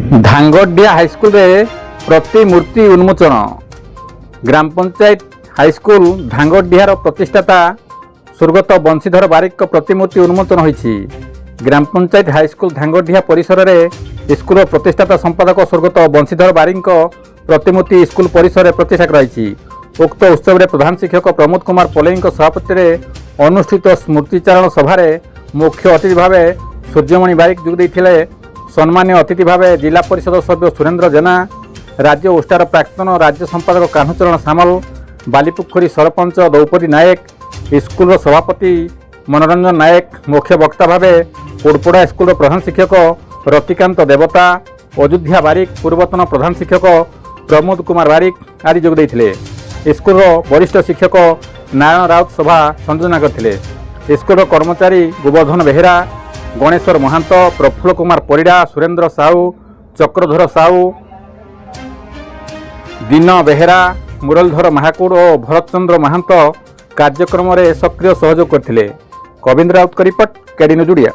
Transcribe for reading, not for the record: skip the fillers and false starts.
धांगडिया high school प्रतिमूर्ति उन्मोचन। ग्राम panchayat high school धांगडियार प्रतिष्ठाता स्वर्गत Banshidhar बारिक प्रतिमूर्ति उन्मोचन होईछि। ग्राम panchayat high school धांगडिया परिसर में स्कूल प्रतिष्ठाता संपादक स्वर्गत बंशीधर बारिक प्रतिमूर्ति स्कूल परिसर में प्रतिष्ठा कराई। उक्त उत्सव में प्रधान शिक्षक प्रमोद कुमार पलेई सभापति अनुष्ठित स्मृतिचारण सभार मुख्य अतिथि भाव सूर्यमणि बारिक जोगदेइथिले। सम्मान्य अतिथि भाव जिला परिषद सभ्य सुरेन्द्र जेना, राज्य ओस्टार प्राक्तन राज्य संपादक कान्हचरण सामल, बालीपुखरी सरपंच द्रौपदी नायक, स्कूल सभापति मनोरंजन नायक, मुख्य वक्ता भाव कोड़पड़ा स्कूल प्रधान शिक्षक रतिकांत देवता, अयोध्या बारिक, पूर्वतन प्रधान शिक्षक प्रमोद कुमार बारिक आदि जोगदेइथिले। स्कूल वरिष्ठ शिक्षक नारायण राउत सभा संयोजना करथिले। स्कूल कर्मचारी गोवर्धन बेहेरा, गणेश्वर महांत, प्रफुल्ल कुमार परिड़ा, सुरेन्द्र साहू, चक्रधर साहू, दीन बेहेरा, मुरलीधर महाकुड़ और भरतचंद्र महांत कार्यक्रम में सक्रिय सहयोग करथिले। कविंद्र राउत का रिपोर्ट, केडी न्यूज ओडिया।